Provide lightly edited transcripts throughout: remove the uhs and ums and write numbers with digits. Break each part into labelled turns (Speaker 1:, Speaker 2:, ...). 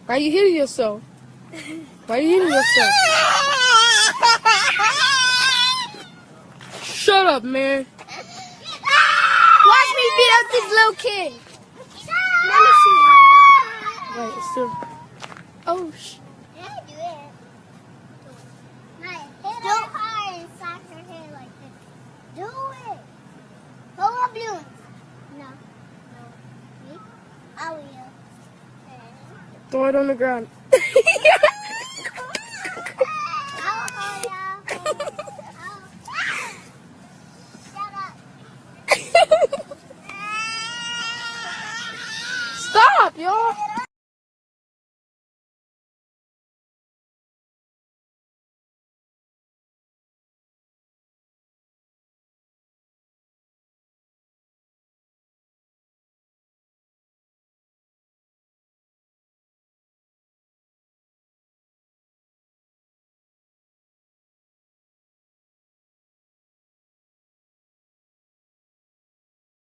Speaker 1: Why you hitting yourself? Why you hitting yourself? Shut up, man.
Speaker 2: Watch me beat up this little kid. Let me see.
Speaker 1: Wait, it's still. Oh,
Speaker 2: Don't hide and slack her hair like this. Do it. Hold on, balloons. No. Me? I will.
Speaker 1: throw it on the ground. Stop, y'all.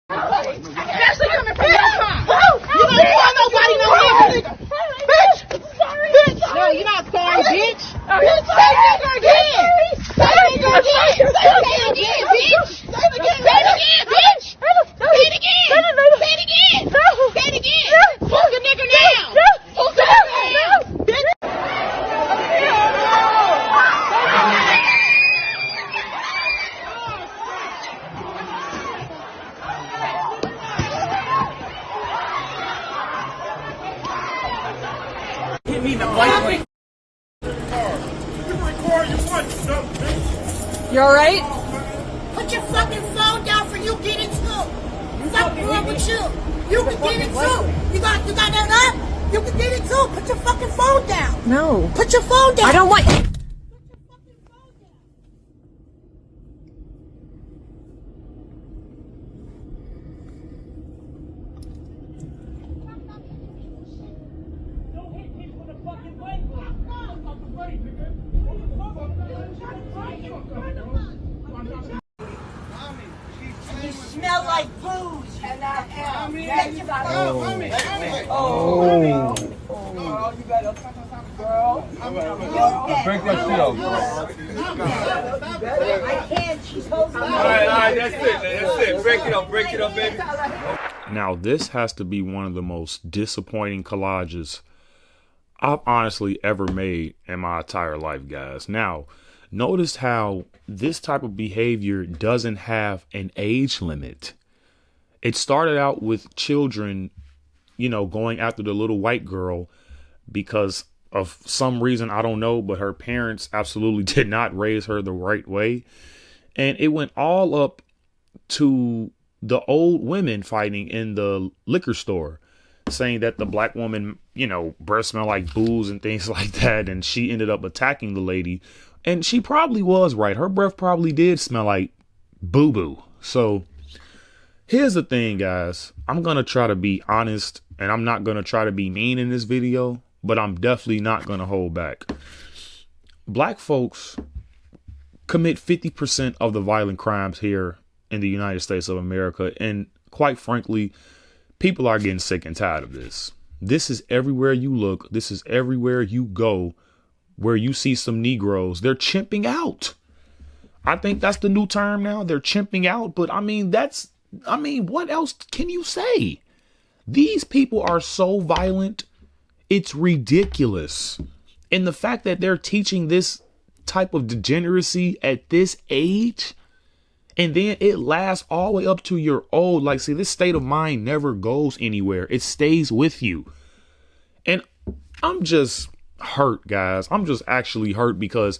Speaker 3: Especially coming from your car. You don't want nobody no here, bitch. Bitch. No, you're not sorry, bitch. Bitch, say nigga again. Say nigga again. Say it again, bitch. Say it again, bitch. Say it again. Say it again. Say it again. Who's the nigga now? Who's the nigga now? Bitch.
Speaker 1: You alright?
Speaker 3: Put your fucking phone down for you get it too. What's wrong with you? You can get it too. You got that up? You can get it too. Put your fucking phone down.
Speaker 4: No.
Speaker 3: Put your phone down.
Speaker 4: I don't want...
Speaker 3: You smell like booze. And I am. You better, girl.
Speaker 5: Break that shit up.
Speaker 3: I can't. She's holding me.
Speaker 5: All right, that's it. Break it up, baby.
Speaker 6: Now, this has to be one of the most disappointing collages I've honestly ever made in my entire life, guys. Now, notice how this type of behavior doesn't have an age limit. It started out with children, going after the little white girl because of some reason, I don't know, but her parents absolutely did not raise her the right way. And it went all up to the old women fighting in the liquor store, saying that the black woman, breath smell like booze and things like that. And she ended up attacking the lady. And she probably was right. Her breath probably did smell like boo-boo. So here's the thing, guys. I'm going to try to be honest, and I'm not going to try to be mean in this video, but I'm definitely not going to hold back. Black folks commit 50% of the violent crimes here in the United States of America. And quite frankly, people are getting sick and tired of this. This is everywhere you look. This is everywhere you go. Where you see some Negroes, they're chimping out. I think that's the new term now. They're chimping out. But what else can you say? These people are so violent. It's ridiculous. And the fact that they're teaching this type of degeneracy at this age, and then it lasts all the way up to your old. See, this state of mind never goes anywhere. It stays with you. And I'm just hurt, guys. I'm just actually hurt because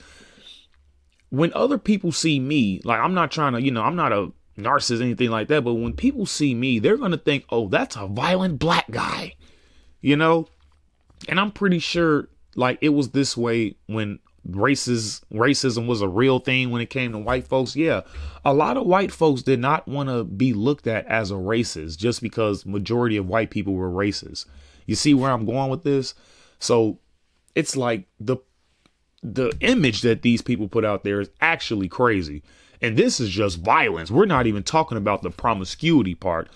Speaker 6: when other people see me, I'm not trying to, I'm not a narcissist, anything like that. But when people see me, they're going to think, oh, that's a violent black guy, and I'm pretty sure it was this way when racism was a real thing when it came to white folks. Yeah, a lot of white folks did not want to be looked at as a racist just because majority of white people were racist. You see where I'm going with this? So it's like the image that these people put out there is actually crazy. And this is just violence. We're not even talking about the promiscuity part.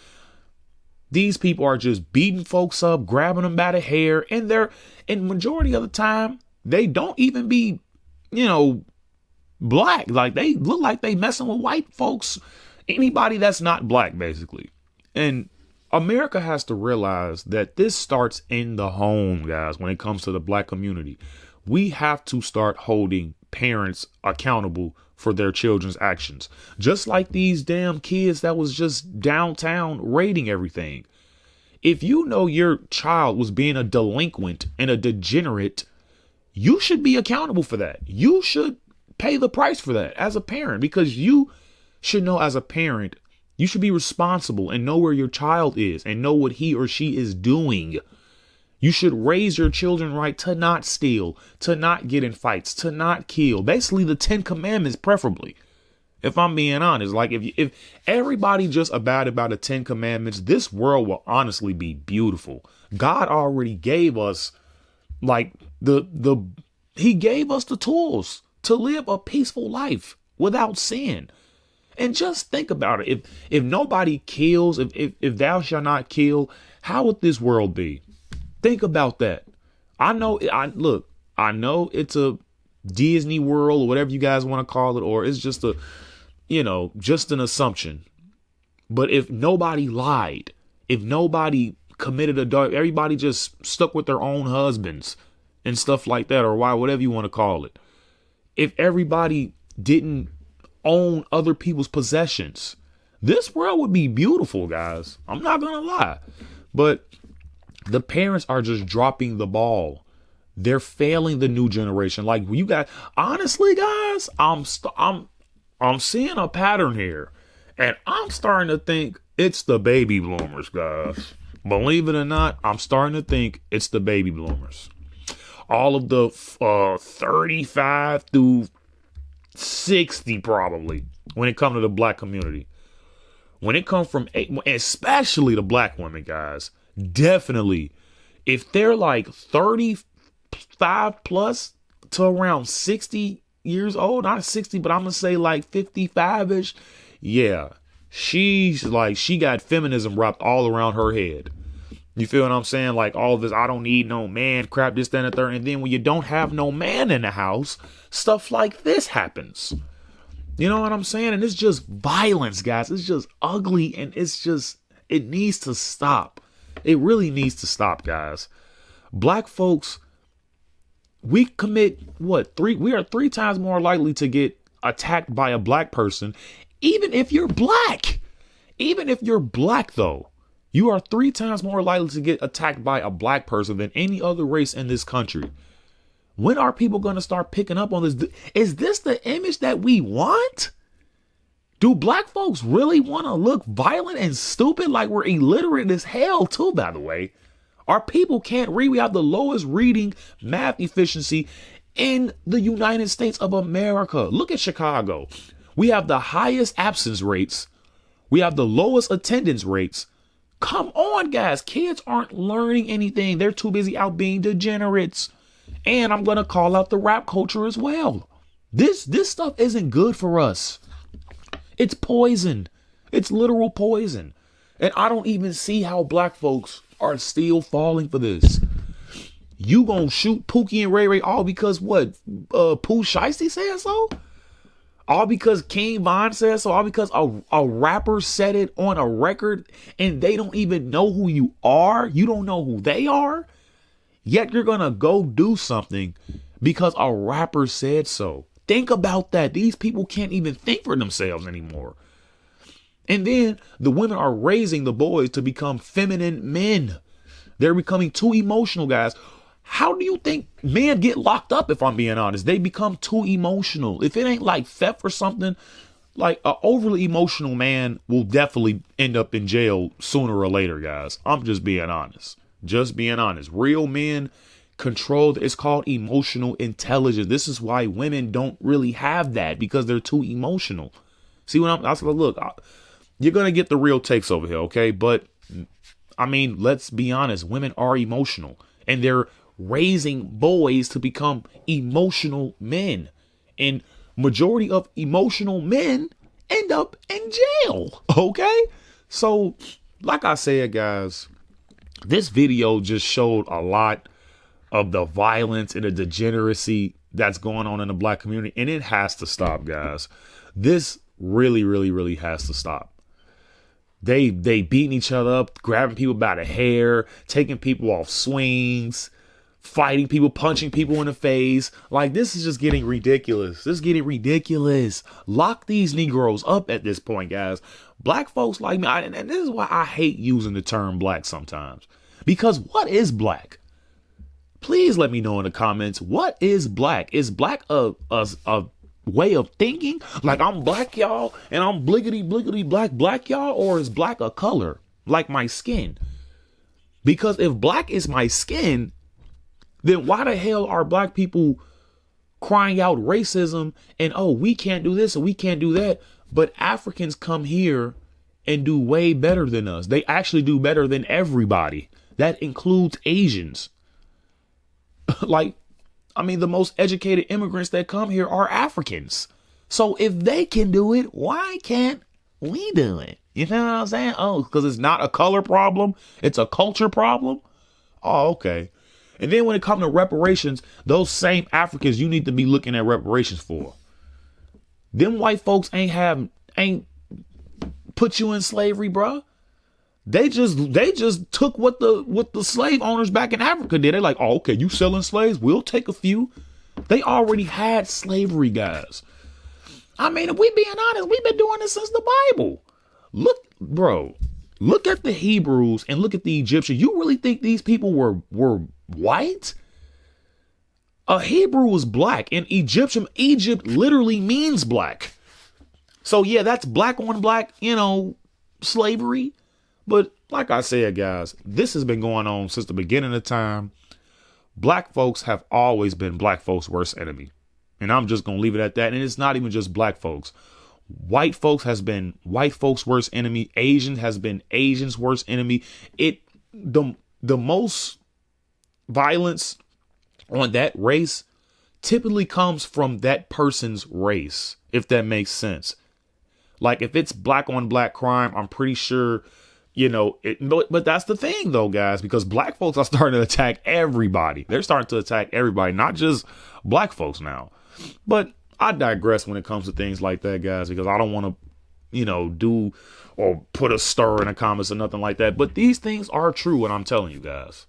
Speaker 6: These people are just beating folks up, grabbing them by the hair, and majority of the time, they don't even be, black. Like, they look like they messing with white folks, anybody that's not black, basically. And America has to realize that this starts in the home, guys, when it comes to the black community. We have to start holding parents accountable for their children's actions. Just like these damn kids that was just downtown raiding everything. If you know your child was being a delinquent and a degenerate, you should be accountable for that. You should pay the price for that as a parent, because you should know as a parent, you should be responsible and know where your child is and know what he or she is doing. You should raise your children right to not steal, to not get in fights, to not kill. Basically, the 10 Commandments, preferably. If I'm being honest, like if everybody just abided by the 10 Commandments, this world will honestly be beautiful. God already gave us like he gave us the tools to live a peaceful life without sin. And just think about it. If nobody kills, if thou shalt not kill, how would this world be? Think about that. I know it's a Disney World or whatever you guys want to call it, or it's just just an assumption. But if nobody lied, if nobody committed adultery, everybody just stuck with their own husbands and stuff like that, or whatever you want to call it. If everybody didn't own other people's possessions, this world would be beautiful, guys. I'm not gonna lie. But the parents are just dropping the ball. They're failing the new generation. Like, you got, honestly, guys, I'm seeing a pattern here, and I'm starting to think it's the baby bloomers, guys. Believe it or not, I'm starting to think it's the baby bloomers. All of the 35 through 60, probably, when it comes to the black community. When it comes from, especially the black women, guys, definitely, if they're like 35 plus to around 60 years old, not 60, but I'm gonna say like 55ish. Yeah, she's like, she got feminism wrapped all around her head. You feel what I'm saying? Like all this, I don't need no man crap, this, that, and the third. And then when you don't have no man in the house, stuff like this happens. You know what I'm saying? And it's just violence, guys. It's just ugly, and it needs to stop. It really needs to stop, guys. Black folks, we commit we are 3 times more likely to get attacked by a black person, even if you're black. Even if you're black, though, you are 3 times more likely to get attacked by a black person than any other race in this country. When are people going to start picking up on this? Is this the image that we want? Do black folks really want to look violent and stupid, like we're illiterate as hell too, by the way? Our people can't read. We have the lowest reading math efficiency in the United States of America. Look at Chicago. We have the highest absence rates. We have the lowest attendance rates. Come on, guys. Kids aren't learning anything. They're too busy out being degenerates. And I'm going to call out the rap culture as well. This stuff isn't good for us. It's poison. It's literal poison. And I don't even see how black folks are still falling for this. You gonna shoot Pookie and Ray Ray all because what? Pooh Shiesty said so? All because King Von said so? All because a rapper said it on a record and they don't even know who you are? You don't know who they are? Yet you're gonna go do something because a rapper said so. Think about that. These people can't even think for themselves anymore. And then the women are raising the boys to become feminine men. They're becoming too emotional, guys. How do you think men get locked up, if I'm being honest? They become too emotional. If it ain't like theft or something, like an overly emotional man will definitely end up in jail sooner or later, guys. I'm just being honest. Just being honest. Real men control. It's called emotional intelligence. This is why women don't really have that, because they're too emotional. See what I was like, look, you're going to get the real takes over here. Okay. But I mean, let's be honest. Women are emotional and they're raising boys to become emotional men, and majority of emotional men end up in jail. Okay. So like I said, guys, this video just showed a lot of the violence and the degeneracy that's going on in the black community. And it has to stop, guys. This really, really, really has to stop. They beating each other up, grabbing people by the hair, taking people off swings, fighting people, punching people in the face. Like, this is just getting ridiculous. This is getting ridiculous. Lock these Negroes up at this point, guys. Black folks like me, and this is why I hate using the term black sometimes. Because what is black? Please let me know in the comments. What is black? Is black a way of thinking? Like, I'm black, y'all, and I'm bliggity black, y'all? Or is black a color, like my skin? Because if black is my skin, then why the hell are black people crying out racism and, oh, we can't do this and we can't do that? But Africans come here and do way better than us. They actually do better than everybody. That includes Asians. Like, I mean, the most educated immigrants that come here are Africans. So if they can do it, why can't we do it? You know what I'm saying? Oh, because it's not a color problem. It's a culture problem. Oh, okay. And then when it comes to reparations, those same Africans you need to be looking at reparations for. Them white folks ain't put you in slavery, bruh. They just took what the slave owners back in Africa did. They're like, oh, okay, you selling slaves? We'll take a few. They already had slavery, guys. I mean, if we being honest, we've been doing this since the Bible. Look, bro, look at the Hebrews and look at the Egyptians. You really think these people were white? A Hebrew was black, and Egypt literally means black. So yeah, that's black on black, slavery. But like I said, guys, this has been going on since the beginning of time. Black folks have always been black folks' worst enemy. And I'm just going to leave it at that. And it's not even just black folks. White folks has been white folks' worst enemy. Asian has been Asians' worst enemy. The most violence on that race typically comes from that person's race, if that makes sense. Like, if it's black on black crime, I'm pretty sure, but that's the thing, though, guys, because black folks are starting to attack everybody. They're starting to attack everybody, not just black folks now. But I digress when it comes to things like that, guys, because I don't want to, do or put a stir in the comments or nothing like that. But these things are true, and I'm telling you guys.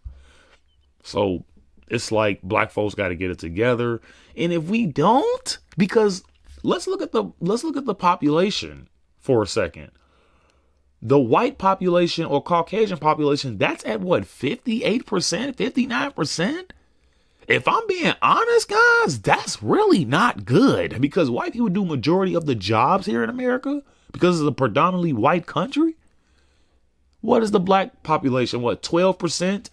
Speaker 6: So it's like black folks got to get it together. And if we don't, because let's look at the population for a second. The white population or Caucasian population, that's at what, 58%, 59%? If I'm being honest, guys, that's really not good, because white people do majority of the jobs here in America because it's a predominantly white country. What is the black population? What, 12%?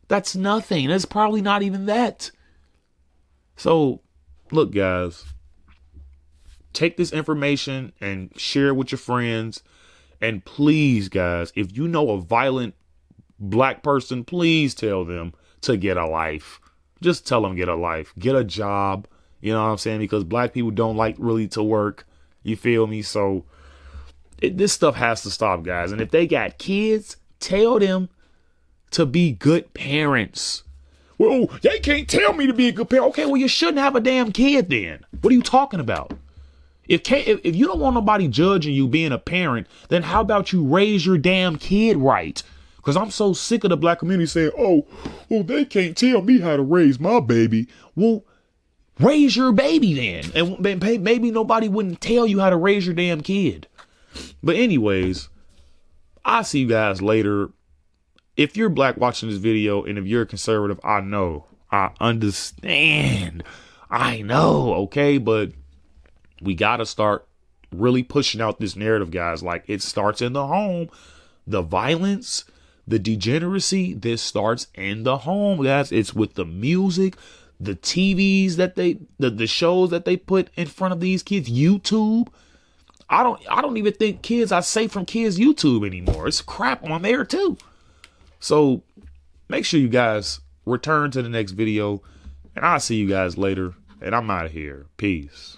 Speaker 6: That's nothing. That's probably not even that. So, look, guys, take this information and share it with your friends. And please, guys, if you know a violent black person, please tell them to get a life. Just tell them get a life, get a job. You know what I'm saying? Because black people don't like really to work. You feel me? So this stuff has to stop, guys. And if they got kids, tell them to be good parents. Well, they can't tell me to be a good parent. Okay, well, you shouldn't have a damn kid then. What are you talking about? If you don't want nobody judging you being a parent, then how about you raise your damn kid right? Because I'm so sick of the black community saying, oh, well, they can't tell me how to raise my baby. Well, raise your baby then. And maybe nobody wouldn't tell you how to raise your damn kid. But anyways, I'll see you guys later. If you're black watching this video and if you're a conservative, I know, I understand. I know, okay? But we got to start really pushing out this narrative, guys. Like, it starts in the home. The violence, the degeneracy, this starts in the home, guys. It's with the music, the TVs that the shows that they put in front of these kids, YouTube. I don't even think kids are safe from kids' YouTube anymore. It's crap on there too. So make sure you guys return to the next video, and I'll see you guys later. And I'm out of here. Peace.